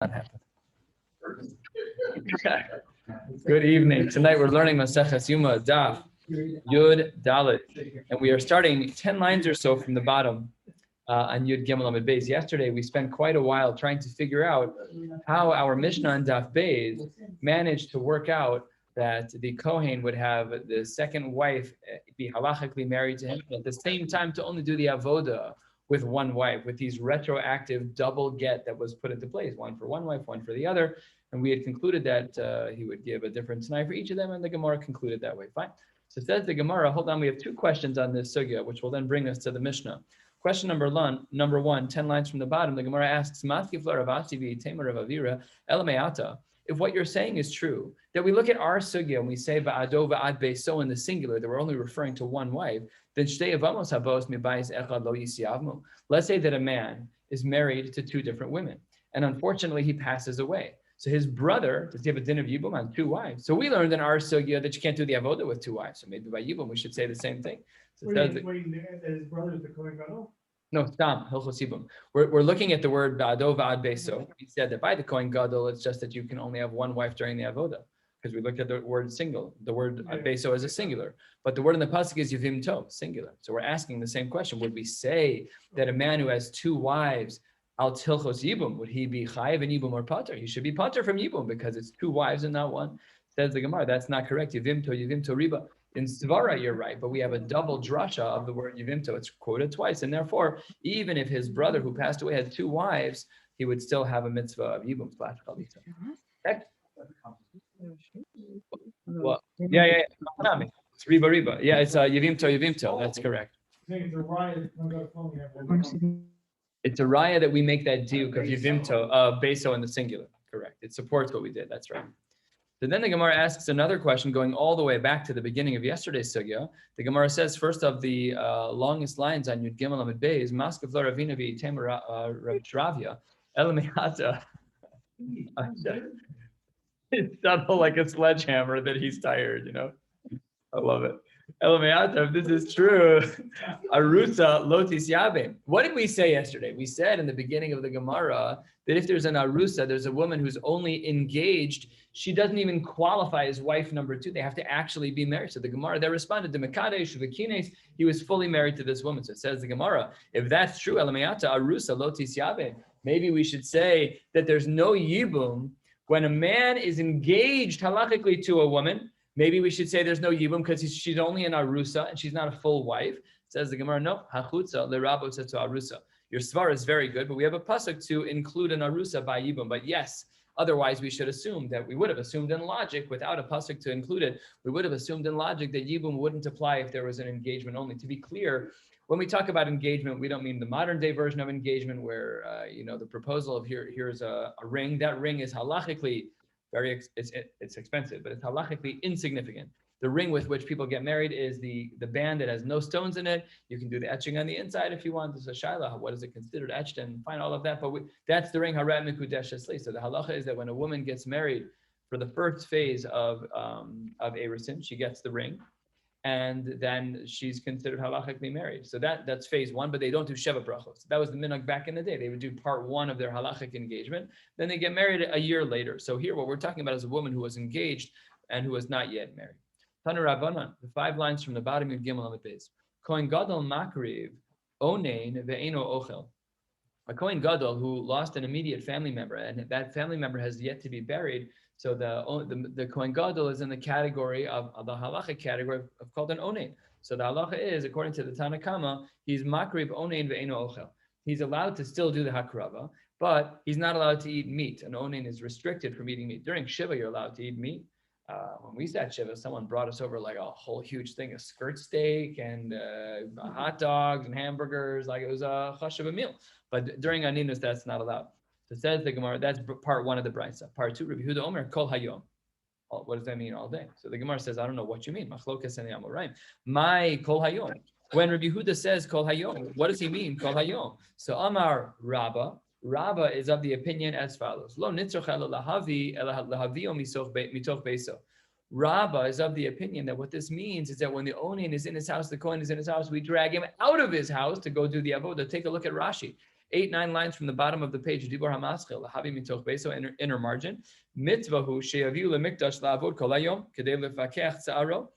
not happen. Good evening. Tonight we're learning Maseches Yoma, Daf Yud Dalet, and we are starting 10 lines or so from the bottom on Yud Gimel Amud Beis. Yesterday we spent quite a while trying to figure out how our Mishnah on Daf Beis managed to work out that the Kohen would have the second wife be halachically married to him, and at the same time to only do the avoda with one wife, with these retroactive double get that was put into place, one for one wife, one for the other. And we had concluded that he would give a different tonight for each of them, and the Gemara concluded that way. Fine. So says the Gemara, hold on, we have two questions on this sugya, which will then bring us to the Mishnah. Question number one, 10 lines from the bottom, the Gemara asks, if what you're saying is true, that we look at our sugya and we say ba'ado va'ad beiso in the singular, that we're only referring to one wife, then let's say that a man is married to two different women, and unfortunately he passes away. So his brother, does he have a din of yibum on two wives? So we learned in our sugya that you can't do the avoda with two wives. So maybe by yibum we should say the same thing. So his brother is the Kohen Gadol? No, stam, hilchos yibum. We're looking at the word ba'ado va'ad beiso. We said that by the Kohen Gadol, it's just that you can only have one wife during the avoda, because we looked at the word single. The word beiso is a singular, but the word in the pasuk is yivim tov, singular. So we're asking the same question. Would we say that a man who has two wives, al tilchos yibum, would he be chayiv in yibum or pater? He should be pater from yibum because it's two wives and not one. Says the Gemara, that's not correct. Yivim to riba. In Svara, you're right, but we have a double drasha of the word yivimto. It's quoted twice, and therefore, even if his brother who passed away had two wives, he would still have a mitzvah of yibum slash chalita. Well, yeah. It's riba. Yeah, it's yivimto. That's correct. It's a raya that we make that diuk of yivimto, beso in the singular. Correct. It supports what we did. That's right. So then the Gemara asks another question going all the way back to the beginning of yesterday's sugya. The Gemara says, first of the longest lines on Yud Gimel Amud Beis, Maskav lo Ravina v'yitem Rav Shravya, Elamehata. It's subtle like a sledgehammer that he's tired, I love it. Elamehata, if this is true, Arusa lotis yavim. What did we say yesterday? We said in the beginning of the Gemara that if there's an Arusa, there's a woman who's only engaged, she doesn't even qualify as wife number two. They have to actually be married. So the Gemara, they responded to Mekadesh, V'kines, he was fully married to this woman. So it says the Gemara, if that's true, Elameyata, Arusa, Lotis Yaveh, maybe we should say that there's no yibum when a man is engaged halachically to a woman. Maybe we should say there's no yibum because she's only an Arusa and she's not a full wife. Says the Gemara, no, Hachutza, Lerabo says to Arusa. Your svar is very good, but we have a pasuk to include an Arusa by yibum. But yes, otherwise, we should assume that we would have assumed in logic, without a pasuk to include it, we would have assumed in logic that yibum wouldn't apply if there was an engagement only. To be clear, when we talk about engagement, we don't mean the modern day version of engagement where, the proposal of here's a ring. That ring is halachically it's expensive, but it's halachically insignificant. The ring with which people get married is the band that has no stones in it. You can do the etching on the inside if you want. There's a shaila, what is it considered etched, and find all of that. But that's the ring harat mikudesh esli. So the halacha is that when a woman gets married, for the first phase of erusin, she gets the ring, and then she's considered halachically married. So that's phase one, but they don't do sheva brachos. That was the minhag back in the day. They would do part one of their halachic engagement, then they get married a year later. So here, what we're talking about is a woman who was engaged and who was not yet married. Tanu Rabbanan, the 5 lines from the bottom of Gimel Amud Beis. Kohen Gadol makriv onein ve'eno ochel. A Kohen Gadol who lost an immediate family member, and that family member has yet to be buried. So the Kohen Gadol is in the category of the halacha category of called an onein. So the halacha is, according to the Tanakama, he's makriv onein ve'eno ochel. He's allowed to still do the hakrava, but he's not allowed to eat meat. An onein is restricted from eating meat. During Shiva, you're allowed to eat meat. When we sat Shiva, someone brought us over like a whole huge thing of skirt steak and hot dogs and hamburgers, like it was a chashuv meal. But during Aninus, that's not allowed. So says the Gemara, that's part one of the Brisa. Part two, Rabbi Yehuda Omer, kol hayom. What does that mean all day? So the Gemara says, I don't know what you mean. Machlokas and Amoraim. My kol hayom. When Rabbi Yehuda says kol hayom, what does he mean, kol hayom? So Amar Rabba is of the opinion as follows. Lo nitzroch elo lahavi lahavio mitoch beiso. Rabba is of the opinion that what this means is that when the onin is in his house, the Kohen is in his house, we drag him out of his house to go do the avodah. Take a look at Rashi. 8-9 lines from the bottom of the page. Dibur hamaschil lahavi mitoch beso, inner margin. Mitzvahu sheyaviu lemikdash laavod kol hayom kedei lefakech tzaro.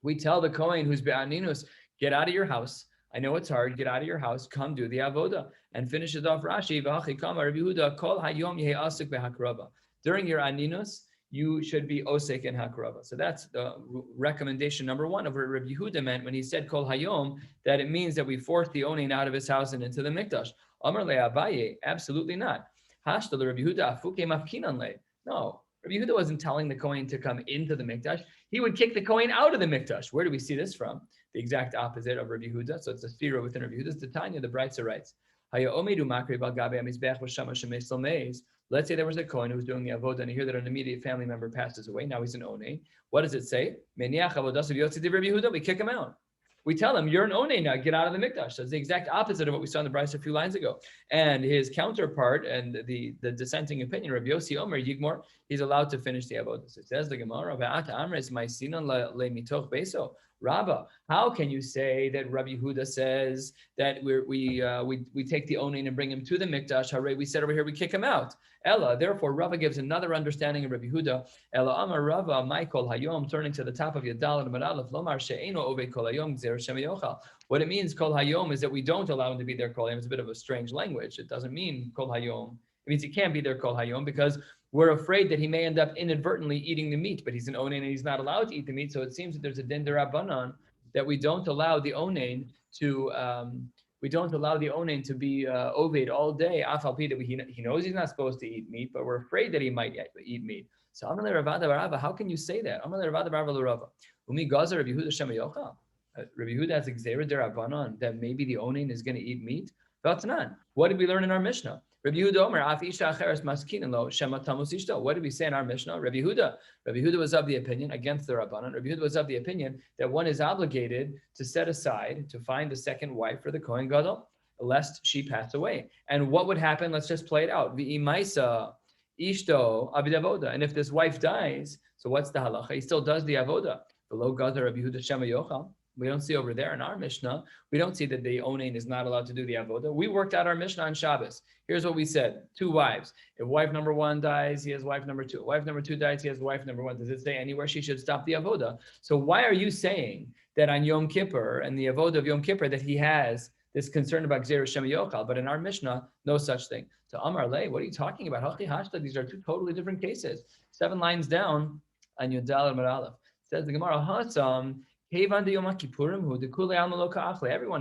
We tell the Kohen who's be'aninus, get out of your house. I know it's hard. Get out of your house. Come do the avoda and finish it off. Rashi v'hachi kama Rabbi Yehuda kol hayom yehi asik behakrava. During your aninus, you should be osek in hakrava. So that's the recommendation number one of what Rabbi Yehuda meant when he said kol hayom, that it means that we force the onin out of his house and into the mikdash. Amar le Abaye, absolutely not. Hashta le Rabbi Yehuda afuke mafkinan le. No, Rabbi Yehuda wasn't telling the Kohen to come into the mikdash. He would kick the Kohen out of the mikdash. Where do we see this from? The exact opposite of Rabbi Yehuda. So it's a shiur within Rabbi Yehuda's Tanya. The Brisa writes, let's say there was a Kohen who was doing the avodah, and you hear that an immediate family member passes away. Now he's an onei. What does it say? We kick him out. We tell him, you're an onei now, get out of the mikdash. That's the exact opposite of what we saw in the Brisa a few lines ago. And his counterpart and the dissenting opinion, Rabbi Yossi Omer Yigmor, he's allowed to finish the avodah. So it says the Gemara, Rabba, how can you say that Rabbi Yehuda says that we take the onin and bring him to the mikdash? Hooray, we said over here we kick him out. Ella, therefore, Rabba gives another understanding of Rabbi Yehuda. Ella Amar Rabba, Michael Hayom, turning to the top of Yadal and Maralef, Lomar She'eno Ove Kol Hayom Gzer Shem Yochal. What it means, Kol Hayom, is that we don't allow him to be there Kol Hayom. It's a bit of a strange language. It doesn't mean Kol Hayom. It means he can't be there Kol Hayom because we're afraid that he may end up inadvertently eating the meat, but he's an onain and he's not allowed to eat the meat. So it seems that there's a din derabanan that we don't allow the onain to be oved all day. Afal that he knows he's not supposed to eat meat, but we're afraid that he might eat meat. So Amalei Ravada Barava, how can you say that? Amalei Ravada Barava L'Rava. Umi Gaza Rabbi Yehuda Shem Yochal. Rabbi Yehuda has Gzeira derabanan that maybe the onain is going to eat meat. That's not. What did we learn in our Mishnah? Rabbi Yehuda Omer, Af Isha Acheres Maskinin Lo Shema Tamus Ishto. What did we say in our Mishnah? Rabbi Yehuda was of the opinion, against the Rabbanan, Rabbi Yehuda was of the opinion that one is obligated to set aside to find a second wife for the Kohen Gadol, lest she pass away. And what would happen? Let's just play it out. V'imaisa Ishto Abid Avoda. And if this wife dies, so what's the halacha? He still does the avoda. Below Gaza Rabbi Yehuda Shema Yochal. We don't see over there in our Mishnah, we don't see that the onain is not allowed to do the avodah. We worked out our Mishnah on Shabbos. Here's what we said: 2 wives. If wife number 1 dies, he has wife number 2. Wife number 2 dies, he has wife number 1. Does it say anywhere she should stop the avodah? So why are you saying that on Yom Kippur and the avodah of Yom Kippur that he has this concern about Gzeir Shem Yochal, but in our Mishnah, no such thing? So Amar Le, what are you talking about? Hachi Hashta, these are 2 totally different cases. 7 lines down on Yudal and Maralef. Says the Gemara, Hatzam. Everyone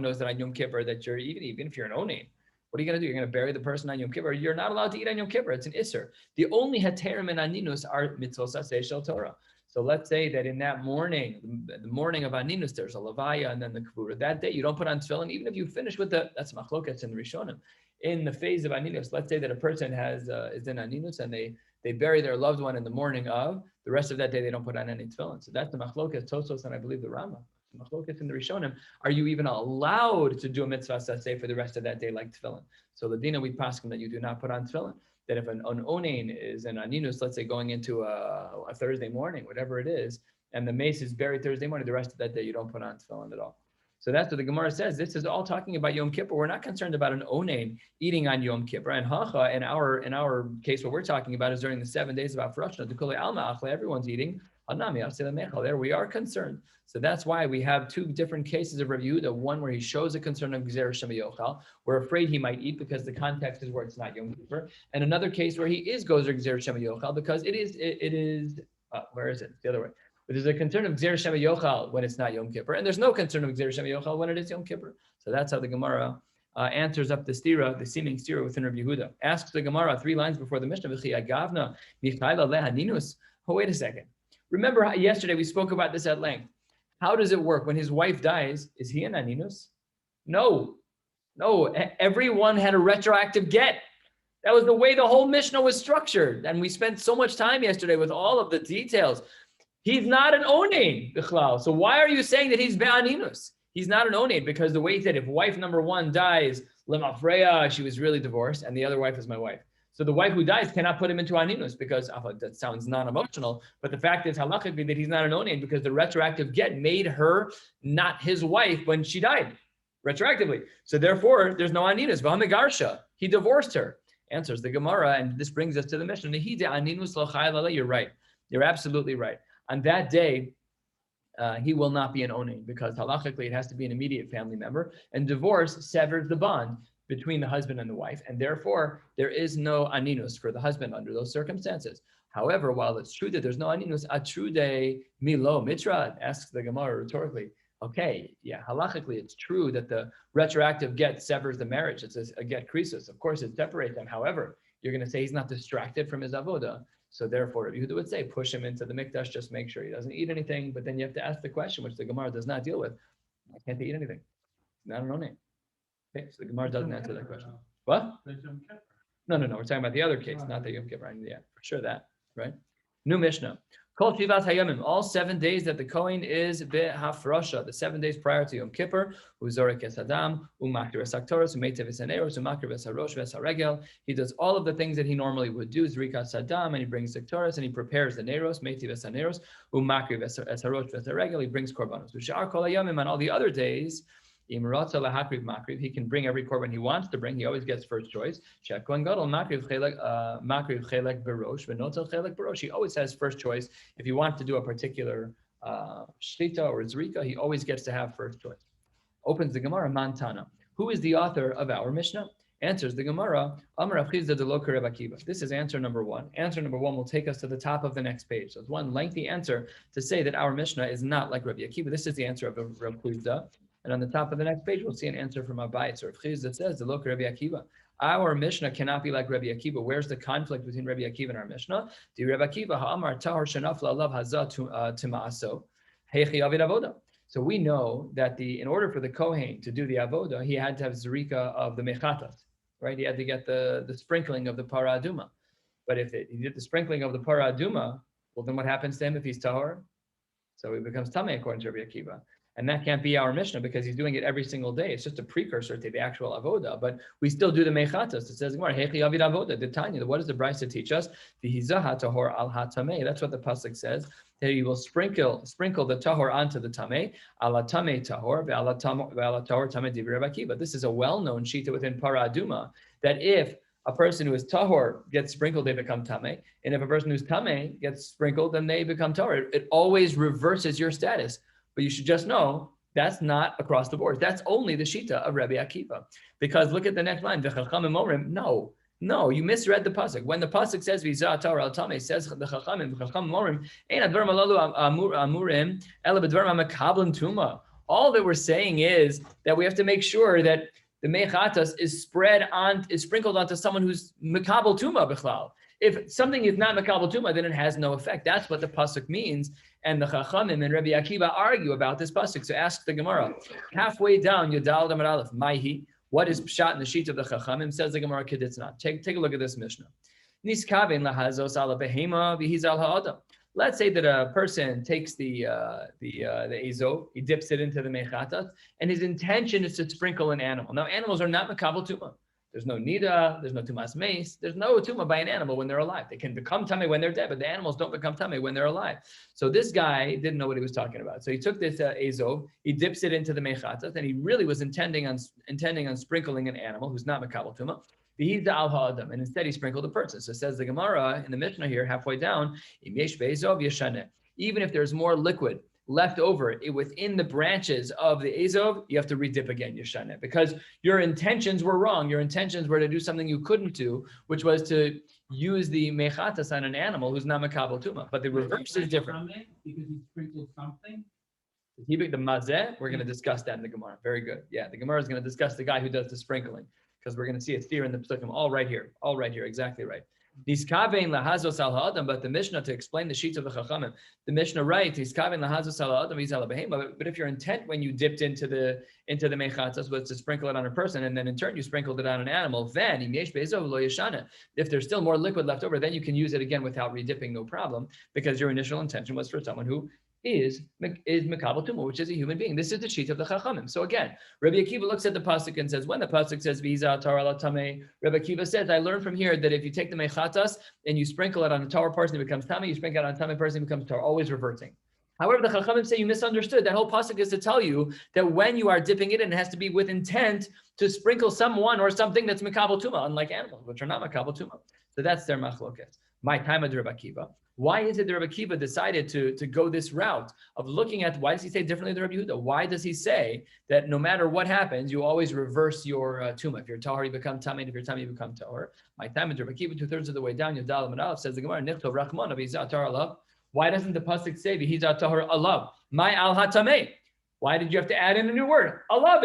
knows that on Yom Kippur that you're even if you're an onain, what are you going to do? You're going to bury the person on Yom Kippur. You're not allowed to eat on Yom Kippur. It's an isser. The only heterim and aninus are mitzvos aseh shel Torah. So let's say that in that morning, the morning of aninus, there's a levaya and then the kavura. That day you don't put on tefillin, even if you finish with that's machlokas in the Rishonim. In the phase of aninus, let's say that a person is in aninus and they bury their loved one in the morning of. The rest of that day, they don't put on any tefillin. So that's the machlokas, Tosos, and I believe the Rama. The machlokas in the Rishonim. Are you even allowed to do a mitzvah saseh for the rest of that day like tefillin? So Ladina, we paskin that you do not put on tefillin. That if an onain is an aninus, let's say going into a Thursday morning, whatever it is, and the mace is buried Thursday morning, the rest of that day you don't put on tefillin at all. So that's what the Gemara says. This is all talking about Yom Kippur. We're not concerned about an onain eating on Yom Kippur. And hacha, in our case, what we're talking about is during the 7 days of Afrashna, everyone's eating. There we are concerned. So that's why we have 2 different cases of Rabbi Yehuda. One where he shows a concern of Gzeir Shem Yochal. We're afraid he might eat because the context is where it's not Yom Kippur. And another case where he is Gozer Gzeir Shem Yochal because it is where is it? The other way. But there's a concern of Gzeir Shem Yochal when it's not Yom Kippur, and there's no concern of Gzeir Shem Yochal when it is Yom Kippur. So that's how the Gemara answers up the stira, the seeming stira within Rabbi Yehuda. Asks the Gemara 3 lines before the Mishnah, oh, wait a second. Remember how yesterday we spoke about this at length. How does it work? When his wife dies, is he an aninus? No. Everyone had a retroactive get. That was the way the whole Mishnah was structured. And we spent so much time yesterday with all of the details. He's not an onain, bichlal. So why are you saying that he's be'aninus? He's not an onain because the way he said, if wife number 1 dies, lemafreya, she was really divorced, and the other wife is my wife. So the wife who dies cannot put him into aninus because that sounds non-emotional. But the fact is halachically that he's not an onain because the retroactive get made her not his wife when she died. retroactively. So therefore, there's no aninus. V'hamigarsha, he divorced her. Answers the Gemara, and this brings us to the Mishnah. You're right. You're absolutely right. On that day, he will not be an onin because halachically it has to be an immediate family member, and divorce severs the bond between the husband and the wife, and therefore there is no aninus for the husband under those circumstances. However, while it's true that there's no aninus, atrude milo mitra, asks the Gemara rhetorically. Okay, yeah, halachically it's true that the retroactive get severs the marriage. It's a get krisus. Of course, it separates them. However, you're going to say he's not distracted from his avoda. So therefore, Yehuda would say, push him into the mikdash, just make sure he doesn't eat anything. But then you have to ask the question, which the Gemara does not deal with. Why can't they eat anything? Not an onin. Okay, so the Gemara doesn't answer that question. What? No. We're talking about the other case, not the Yom Kippur. Yeah, for sure that, right? New Mishnah. Kol Shivat Hayamim, all 7 days that the Kohen is behafrosha, the 7 days prior to Yom Kippur, uzorek es adam, umakir es aktoros, umeitev es haneros, umakir es harosh ves haregel. He does all of the things that he normally would do, zrikas adam, and he brings aktoros, and he prepares the neros, meitev es haneros, umakir es harosh ves haregel. He brings korbanos. V'shar kol hayamim, on all the other days, he can bring every korban he wants to bring. He always gets first choice. He always has first choice. If he wants to do a particular shlita or zrika, he always gets to have first choice. Opens the Gemara, Mantana. Who is the author of our Mishnah? Answers the Gemara, This is answer number one. Answer number one will take us to the top of the next page. So it's one lengthy answer to say that our Mishnah is not like Rabbi Akiva. This is the answer of Rabbi Chizda. And on the top of the next page, we'll see an answer from Abayis or Chizda that says, the look Rabbi Akiva. Our Mishnah cannot be like Rabbi Akiva. Where's the conflict between Rabbi Akiva and our Mishnah? The Rabbi Akiva, ha'amar tahor shenafla alav hazah tima'aso, heichi avid avoda. So we know that in order for the Kohen to do the avoda, he had to have zrika of the mechatas, right? He had to get the sprinkling of the para aduma. But if he did the sprinkling of the para aduma, well, then what happens to him if he's tahor? So he becomes tamei according to Rabbi Akiva. And that can't be our Mishnah because he's doing it every single day. It's just a precursor to the actual avoda, but we still do the mechatas. It says, Hechi avid avoda, the Tanya. What does the Brisa teach us? Vihizaha tahor al hatamei. That's what the pasuk says. That he will sprinkle the tahor onto the tamei, ala tamei tahor, ve'ala tahor tamei divrei Rabbi Akiva. This is a well-known shita within para aduma that if a person who is tahor gets sprinkled, they become tamei, and if a person who's tamei gets sprinkled, then they become tahor. It always reverses your status. But you should just know that's not across the board. That's only the shita of Rabbi Akiva. Because look at the next line. No, you misread the pasuk. When the pasuk says v'izah tahor al tamei, says the chachamim morim ein advarim alalu amurim ela b'dvarim hamekablim tuma. All that we're saying is that we have to make sure that the mechatas is sprinkled onto someone who's mekabel tuma b'chlal. If something is not mekabel tuma, then it has no effect. That's what the pasuk means. And the Chachamim and Rabbi Akiva argue about this pasuk. So ask the Gemara. Halfway down, Yudal Damar Aleph, Maihi. What is pshat in the sheet of the Chachamim? Says the Gemara Keditzna. Take a look at this Mishnah. Niskaven lahazos ala behema v'hizal ha'adam. Let's say that a person takes the ezov, he dips it into the mechatas, and his intention is to sprinkle an animal. Now, animals are not makabel tuma. There's no nida, there's no tumas mace, there's no tuma by an animal when they're alive. They can become tummy when they're dead, but the animals don't become tummy when they're alive. So this guy didn't know what he was talking about. So he took this ezov, he dips it into the mechatas, and he really was intending on sprinkling an animal who's not makabel tuma. And instead he sprinkled a person. So says the Gemara in the Mishnah here, halfway down, even if there's more liquid left over within the branches of the ezov, you have to redip again, Yeshane, because your intentions were wrong. Your intentions were to do something you couldn't do, which was to use the mechatas on an animal who's not makabel tuma. But the reverse is different. Because he sprinkled something. The mazeh, we're going to discuss that in the Gemara. Very good. Yeah, the Gemara is going to discuss the guy who does the sprinkling, because we're going to see it here in the Psukim, all right here, exactly right. Niskavein lahazos al ha'adam, but the Mishnah, to explain the sheets of the Chachamim, the Mishnah writes, Niskavein lahazos al ha'adam v'izal behema. But if your intent when you dipped into the mechatas was to sprinkle it on a person, and then in turn you sprinkled it on an animal, then if there's still more liquid left over, then you can use it again without redipping, no problem, because your initial intention was for someone who is makabel tuma, which is a human being. This is the sheet of the Chachamim. So again, Rabbi Akiva looks at the pasuk and says, when the pasuk says v'izah tahor al tamei, Rabbi Akiva says, I learned from here that if you take the mechatas and you sprinkle it on a tahor person, it becomes tamei. You sprinkle it on a tamei person, it becomes tahor. Always reverting. However, the Chachamim say you misunderstood. That whole pasuk is to tell you that when you are dipping it in, it has to be with intent to sprinkle someone or something that's Mikabel Tuma, unlike animals, which are not Mikabel Tuma. So that's their machloket. My time of Rabbi Akiva. Why is it that Rabbi Akiva decided to go this route of looking at, why does he say differently than Rabbi Yehuda? Why does he say that no matter what happens, you always reverse your Tuma? If you're Tahor, you become Tamei. If you're Tamei, you become Tahor. My time of Rabbi Akiva, 2/3 of the way down, Yadalam and Aleph, says the Gemara, Nichtov Rachman, Abizah Tar Alav. Why doesn't the pasuk say v'hizat tahor alav? My al hatamei. Why did you have to add in a new word? Alav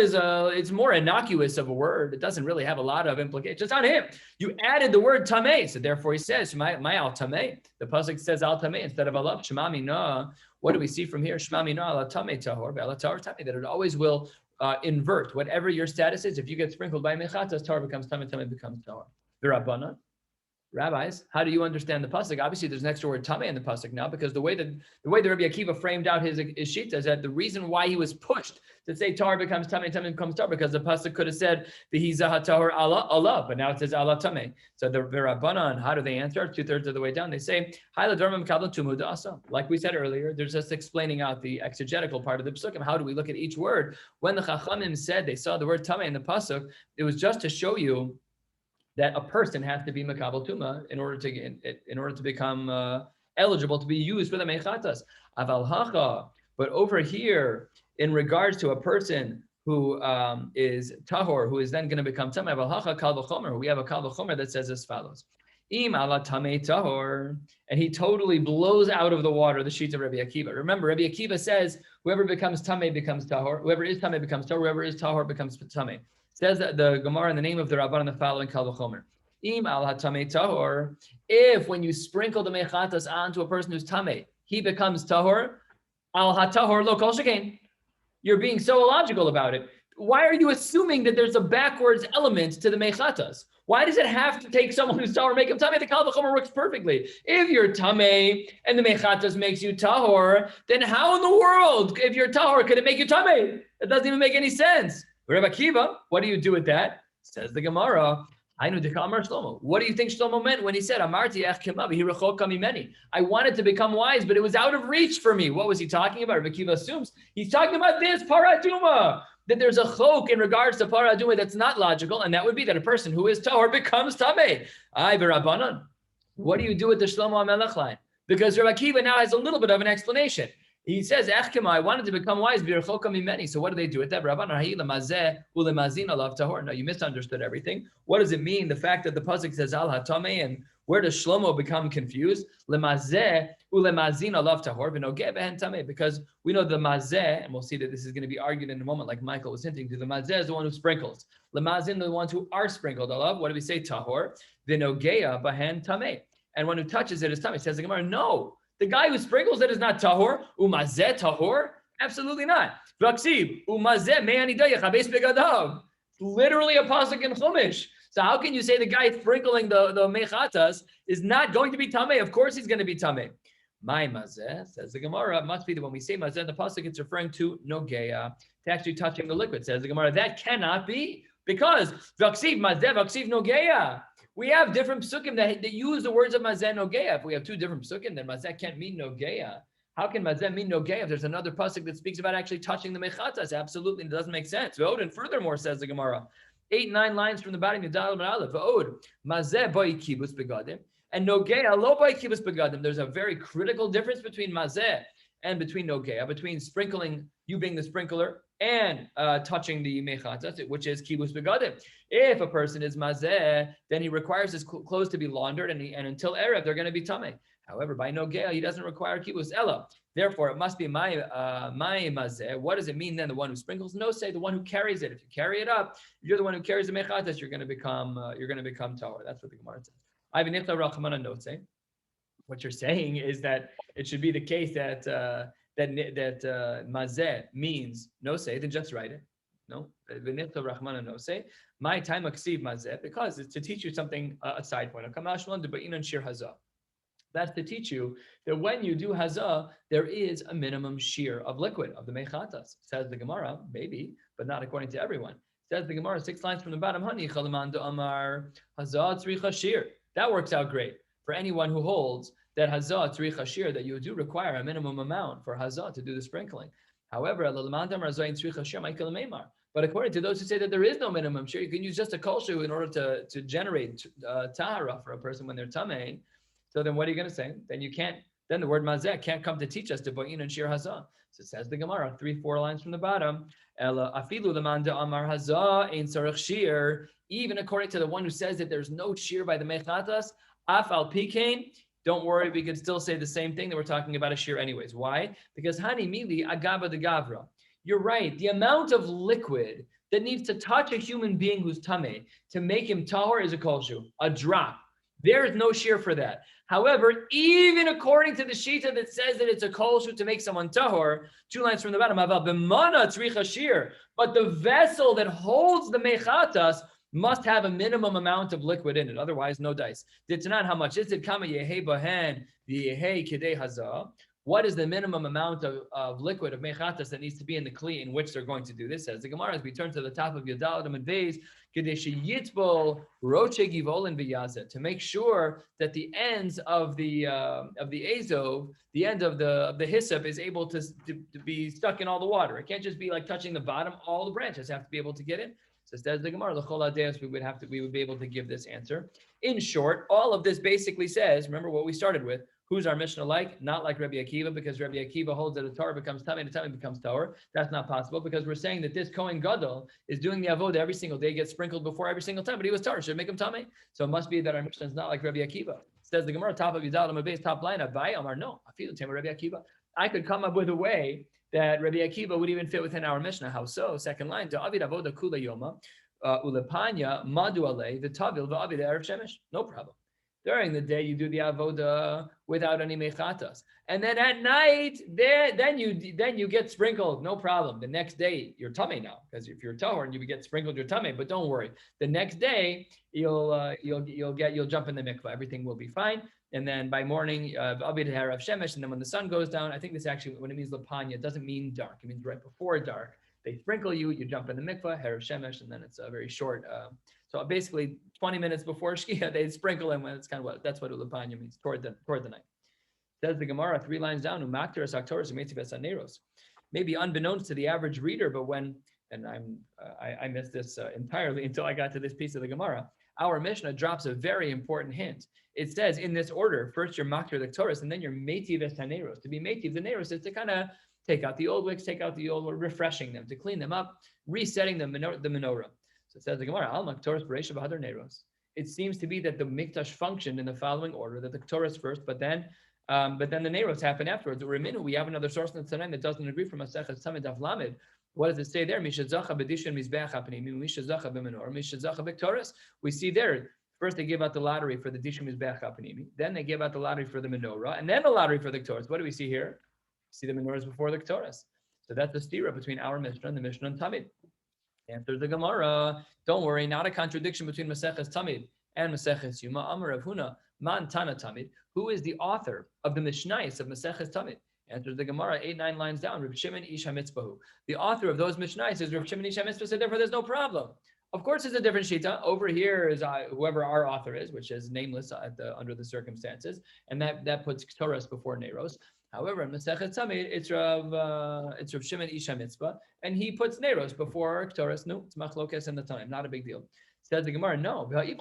it's more innocuous of a word. It doesn't really have a lot of implications. It's on him. You added the word tamei, so therefore he says my al tamei. The pasuk says al tamei instead of alav. Shemami na. What do we see from here? Shemami na ala tamei tahor ve'ala tahor tamei. That it always will invert whatever your status is. If you get sprinkled by mechatas, tahor becomes tamei, tamei becomes tahor. The Rabbanan. Rabbis, how do you understand the pasuk? Obviously, there's an extra word tamei in the pasuk now, because the way the Rabbi Akiva framed out his shita is that the reason why he was pushed to say tar becomes tamei, tamei becomes tar, because the pasuk could have said v'hizah tahor Allah, but now it says Allah tamei. So the Rabbanan, how do they answer? 2/3 of the way down, they say hayla dharma mekabel tumu da'asa. Like we said earlier, they're just explaining out the exegetical part of the psukim. How do we look at each word? When the Chachamim said they saw the word tamei in the pasuk, it was just to show you that a person has to be Makabel Tuma in order to become eligible to be used for the Mechatas. Aval Hacha, but over here, in regards to a person who is Tahor, who is then going to become Tamei, Aval Hacha Kal V'chomer, we have a Kal V'chomer that says as follows. Im ala Tamei Tahor, and he totally blows out of the water the sheets of Rabbi Akiva. Remember, Rabbi Akiva says, whoever becomes Tamei becomes Tahor, whoever is Tamei becomes Tahor, whoever is Tahor becomes Tamei. Says that the Gemara in the name of the Rabban in the following Kal V'chomer. Im al hatamei tahor, if when you sprinkle the mechatas onto a person who's tamei, he becomes tahor, al hatahor lo kol shekain. You're being so illogical about it. Why are you assuming that there's a backwards element to the mechatas? Why does it have to take someone who's tahor make him tamei? The Kal V'chomer works perfectly. If you're tamei and the mechatas makes you tahor, then how in the world, if you're tahor, could it make you tamei? It doesn't even make any sense. Rabbi Akiva, what do you do with that? Says the Gemara, what do you think Shlomo meant when he said, I wanted to become wise, but it was out of reach for me. What was he talking about? Rabbi Akiva assumes he's talking about this, paraduma, that there's a chok in regards to paraduma that's not logical, and that would be that a person who is tahor becomes tamei. What do you do with the Shlomo HaMelech line? Because Rabbi Akiva now has a little bit of an explanation. He says, I wanted to become wise. So what do they do with that? No, you misunderstood everything. What does it mean? The fact that the pasuk says al hatamei, and where does Shlomo become confused? Because we know the mazeh, and we'll see that this is going to be argued in a moment, like Michael was hinting to. The mazeh is the one who sprinkles. Lemazin, the ones who are sprinkled. What do we say? Tahor. V'nogea bahen tamei. And one who touches it is tamei. Says the Gemara, no. The guy who sprinkles it is not tahor. Umazeh tahor? Absolutely not. Vaksiv umazeh me'anidayach habes begadav. Literally a pasuk in Chumash. So how can you say the guy sprinkling the mechatas is not going to be tamei? Of course he's going to be tamei. My mazeh, says the Gemara, it must be that when we say mazeh in the pasuk, it's referring to nogeya, to actually touching the liquid. Says the Gemara, that cannot be, because vaksiv mazeh, vaksiv nogeya. We have different psukim that use the words of mazeh nogeya. If we have two different psukim, then mazeh can't mean nogeya. How can mazeh mean nogeya if there's another pasuk that speaks about actually touching the mechatas? Absolutely, it doesn't make sense. And furthermore, says the Gemara, 8-9 lines from the bottom, Yudal and Aleph. Mazeh boi kibus begadim and nogeya lo boi kibus begadim. There's a very critical difference between mazeh and between nogeya, between sprinkling, you being the sprinkler, and touching the mechatas, which is kibus begadim. If a person is mazeh, then he requires his clothes to be laundered, and until erev they're going to be tamei. However, by nogeya he doesn't require kibus ella. Therefore, it must be my mazeh. What does it mean then? The one who sprinkles? No, say the one who carries it. If you carry it up, if you're the one who carries the mechatas, you're going to become tahor. That's what the Gemara says. What you're saying is that it should be the case that mazeh means no say, then just write it. No, my time aksiv mazeh, because it's to teach you something, a side point. That's to teach you that when you do hazah, there is a minimum shiur of liquid of the mechatas. Says the Gemara, maybe, but not according to everyone. Says the Gemara, 6 lines from the bottom, hani chalaman amar hazah tzricha shiur. That works out great. for anyone who holds that hazah tzrich shiur, that you do require a minimum amount for hazah to do the sprinkling. However, but according to those who say that there is no minimum shiur, you can use just a kol shu in order to generate tahara for a person when they're tamei. So then what are you going to say? Then you can't. Then the word mazeh can't come to teach us to bo'in and shiur hazah. So it says the Gemara, 3-4 lines from the bottom. Afilu lemanda amar hazah ein tzarich shiur. Even according to the one who says that there's no shiur by the mechatas, af al pikein. Don't worry, we can still say the same thing that we're talking about a shiur anyways. Why? Because hani mili agaba de gavra. You're right. The amount of liquid that needs to touch a human being who's tamei to make him tahor is a kol shu, a drop. There is no shiur for that. However, even according to the shita that says that it's a kol shu to make someone tahor, 2 lines from the bottom, aval b'mana tzricha shiur. But the vessel that holds the mechatas must have a minimum amount of liquid in it. Otherwise, no dice. Ditzanan, how much is it? Kama yehe bahen v'yehe kidei hazah. What is the minimum amount of liquid of mechatas that needs to be in the kli in which they're going to do this? Says the Gemara, as we turn to the top of Yadaladam and Beis, to make sure that the ends of the azov, the end of the hyssop, is able to be stuck in all the water. It can't just be like touching the bottom. All the branches have to be able to get in. So says the Gemara, we would be able to give this answer. In short, all of this basically says, remember what we started with. Who's our Mishnah like? Not like Rabbi Akiva, because Rabbi Akiva holds that a Torah becomes tamei, and a tamei becomes Torah. That's not possible, because we're saying that this Kohen Gadol is doing the avodah every single day, gets sprinkled before every single time, but he was Torah, should make him tamei. So it must be that our Mishnah is not like Rabbi Akiva. Says the Gemara, top of Yudal Amabez, top line, Abai Amar, no, I feel the same Rabbi Akiva. I could come up with a way that Rabbi Akiva would even fit within our Mishnah. How so? Second line, to Avid Avoda Kula Yoma, Ulepanya, Madu Ale, the Tavil, the Avid Erev Shemesh. No problem. During the day, you do the avoda without any mechatas, and then at night, then you get sprinkled. No problem. The next day, you're tamei now, because if you're tahor and you get sprinkled, you're tamei. But don't worry. The next day, you'll jump in the mikvah. Everything will be fine. And then by morning, abid harav shemesh, and then when the sun goes down, I think this actually, when it means lapanya, it doesn't mean dark. It means right before dark. They sprinkle you, you jump in the mikvah, harav shemesh, and then it's a very short. So basically, 20 minutes before Shkia, they sprinkle him when it's kind of that's what ulapanya means, toward the night. Says the Gemara, 3 lines down, umakteres aktoros umetzives aneros. Maybe unbeknownst to the average reader, but I missed this entirely until I got to this piece of the Gemara. Our Mishnah drops a very important hint. It says in this order, first you're makter the Torah, and then you're meitives haneros. To be meitiv the neros is to kind of take out the old wicks, take out the old, refreshing them, to clean them up, resetting the menorah. So it says the Gemara, Al Maktoras Bereisha B'Hadar Neiros. It seems to be that the Mikdash functioned in the following order: that the Torahs first, but then the Neiros happen afterwards. We have another source in the Tanakh that doesn't agree from Maseches Samid Daf Lamed. What does it say there? Mishazacha b'dishin mizbeach hapanim, mishazacha b'menorah, mishazacha b'Torahs. We see there. First, they give out the lottery for the dishim mizbeach hapanim. Then they give out the lottery for the menorah, and then the lottery for the Torahs. What do we see here? We see the menorahs before the Torahs. So that's the stira between our Mishnah and the Mishnah and Tamid. Answers the Gemara. Don't worry, not a contradiction between Maseches Tamid and Maseches Yoma. Amar Rav Huna, Man Tana Tamid. Who is the author of the Mishnayos of Maseches Tamid? Answers the Gemara, 8-9 lines down. Reb Shimon Ish HaMitzpahu. The author of those Mishnayos is Reb Shimon Ish HaMitzpah. So therefore, there's no problem. Of course, it's a different shita. Over here is whoever our author is, which is nameless under the circumstances, and that puts Torahs before Neiros. However, in Masechet Tamid, it's Rav Shimon Ish HaMitzpah, and he puts Neiros before Torahs. No, it's Machlokes in the time, not a big deal. Says the Gemara, no. I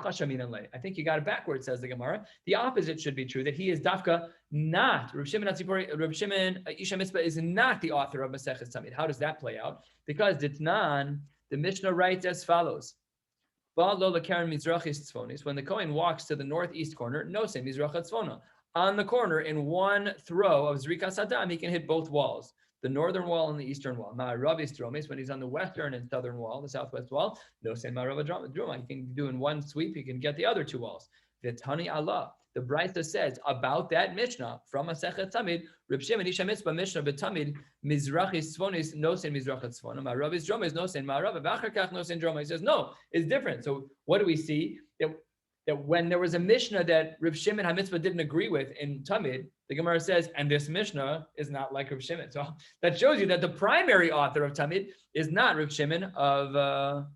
think you got it backwards, says the Gemara. The opposite should be true, that he is Dafka not. Rav Shimon Ish HaMitzpah is not the author of Masechet Tamid. How does that play out? Because Ditnan, the Mishnah writes as follows. When the Kohen walks to the northeast corner, no say Mizrach Tzvona. On the corner, in one throw of Zrikas Adam, he can hit both walls, the northern wall and the eastern wall. Ma'aravis Dromis, when he's on the western and southern wall, the southwest wall, no say Ma'arava Droma. He can do in one sweep, he can get the other two walls. V'tani Allah. The Brisa says about that Mishnah from Masechet Tamid, Reb Shimon Ish HaMitzpah Mishnah b'Tamid Mizrachis Tzvonis no say Mizrachis Tzvona. Ma'aravis Dromis no say Ma'arava. V'achar kach no say Droma. He says no, it's different. So what do we see? That when there was a Mishnah that Reb Shimon HaMitzpah didn't agree with in Tamid, the Gemara says, and this Mishnah is not like Reb Shimon. So that shows you that the primary author of Tamid is not Reb Shimon of,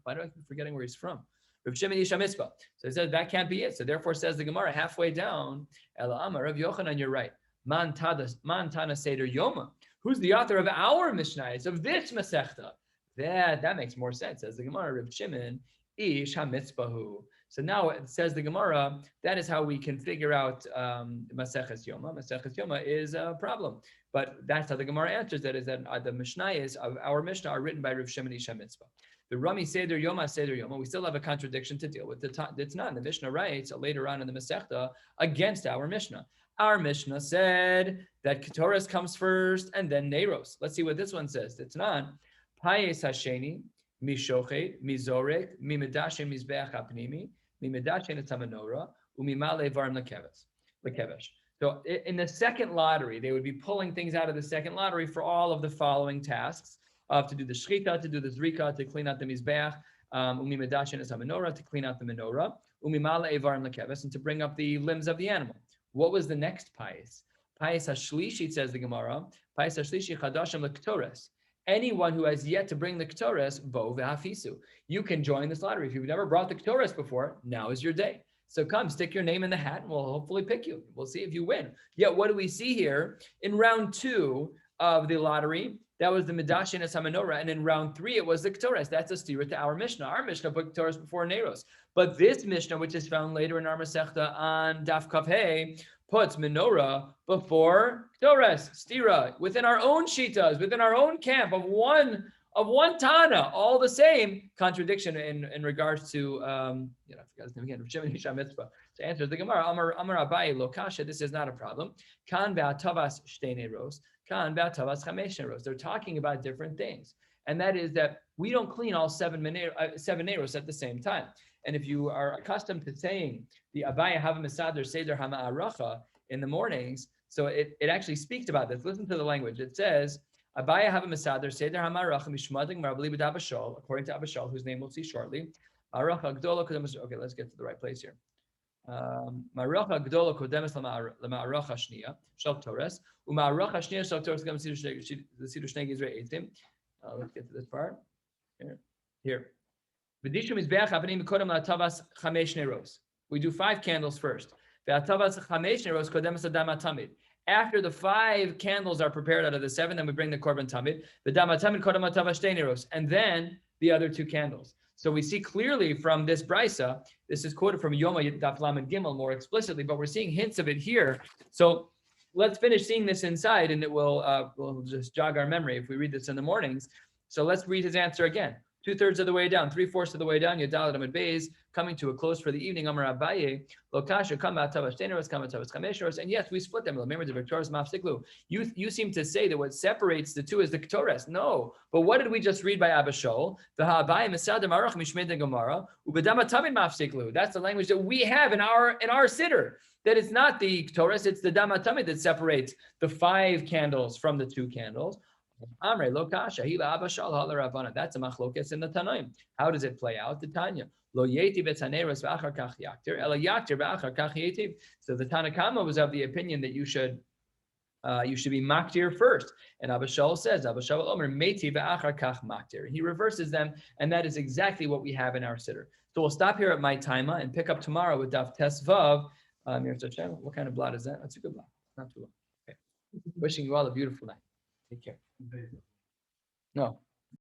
why do I keep forgetting where he's from? Rav Shimon Isha Mitzvah. So it says that can't be it. So therefore says the Gemara halfway down, Ela Amar, Rav Yochanan, you're right. Man Tana Seder Yoma. Who's the author of our Mishnayos, of this Masechta? That makes more sense. Says the Gemara, Rav Shimon Ish HaMitzvahu. So now it says the Gemara, that is how we can figure out Maseches Yoma. Maseches Yoma is a problem. But that's how the Gemara answers that, is that the Mishnayos of our Mishnah are written by Rav Shimon Ish HaMitzvah. The Rami Seder Yoma, we still have a contradiction to deal with. It's not. The Mishnah writes later on in the Masechta against our Mishnah. Our Mishnah said that Ketoras comes first and then Neiros. Let's see what this one says. It's not. Payes Hasheni, Mishochet, Mizorek, Mimedashe Mizbeach Apnimi, Mimedashe Netamanora, Umimale Varm Lekevesh. So in the second lottery, they would be pulling things out of the second lottery for all of the following tasks. To do the shchita, to do the zrika, to clean out the mizbeach, umimedashen es menorah, to clean out the menorah, umimala evarim lekeves, and to bring up the limbs of the animal. What was the next payis? Payis hashlishi, says the Gemara. Payis hashlishi chadashim lektores. Anyone who has yet to bring the ktores, bo vehafisu. You can join this lottery. If you've never brought the ktores before, now is your day. So come, stick your name in the hat, and we'll hopefully pick you. We'll see if you win. Yet, what do we see here in round 2 of the lottery? That was the Midashin as HaMenorah, and in round 3 it was the Ketores. That's a stira to our Mishnah. Our Mishnah put Ketores before Neiros, but this Mishnah, which is found later in our Masechta on Daf Kav Hey, puts Menorah before Ketores. Stira within our own shitas, within our own camp of one Tana, all the same contradiction in regards to I forgot his name again. Shimon Isha Mitzvah. To answer the Gemara, Amar Abaye Lo Kasha. This is not a problem. Kan ve'atavas shtei neiros. They're talking about different things. And that is that we don't clean all seven neiros at the same time. And if you are accustomed to saying the Abaya Hava Mesader Seder Hama'aracha in the mornings, so it actually speaks about this. Listen to the language. It says, Abaya Hava Mesader Seder Hama'aracha Mishmadik Marabli B'd Abashal, according to Abashal, whose name we'll see shortly. Okay, let's get to the right place here. Ma'aracha Gdola Kodemes Lama'aracha Shniya Shel Torres Uma'aracha Shniya Shel Torres Gam Sidur Shnei Gizrei Eitim. Let's get to this part. Here. V'dishu Mizbeach Avanim Kodem LaTavas Chamesh Neros. We do 5 candles first. Ve'aTavas Chamesh Neros Kodemes Adam Tamid. After the 5 candles are prepared out of the 7, then we bring the Korban Tamid. The Dam Tamid Kodem LaTavas Shtei Neros, and then the other 2 candles. So we see clearly from this brisa, this is quoted from Yoma Daf Lamed Gimel more explicitly, but we're seeing hints of it here. So let's finish seeing this inside, and it will just jog our memory if we read this in the mornings. So let's read his answer again. 2/3 of the way down, 3/4 of the way down, Yadalat Amid Beis, coming to a close for the evening. Amar Abaye, Lokasha, Kama Tavash Teneros, Kama Tavash Chamesheros, and yes, we split them. Remember the Victorious Mafsiklu. You seem to say that what separates the two is the Ketores. No, but what did we just read by Abashol? The Ha'abaye Mesadim Arach Mishmed Gemara, Ubedama Tamid Mafsiklu. That's the language that we have in our siddur. That it's not the Ketores, it's the Dama Tamid that separates the 5 candles from the 2 candles. Amre lo kasha hila abashal hala Ravana. That's a machlokes in the Tanaim. How does it play out? The Tanya lo yeti betaneros v'achar kach yaktir ela yaktir v'achar kach yeti. So the Tanakama was of the opinion that you should be maktir first, and Abashal says Abashal Omer meti v'achar kach maktir. He reverses them, and that is exactly what we have in our siddur. So we'll stop here at my taima and pick up tomorrow with Daf Tesvav. What kind of blot is that? That's a good blot. Not too long. Okay. Wishing you all a beautiful night. Take care. No.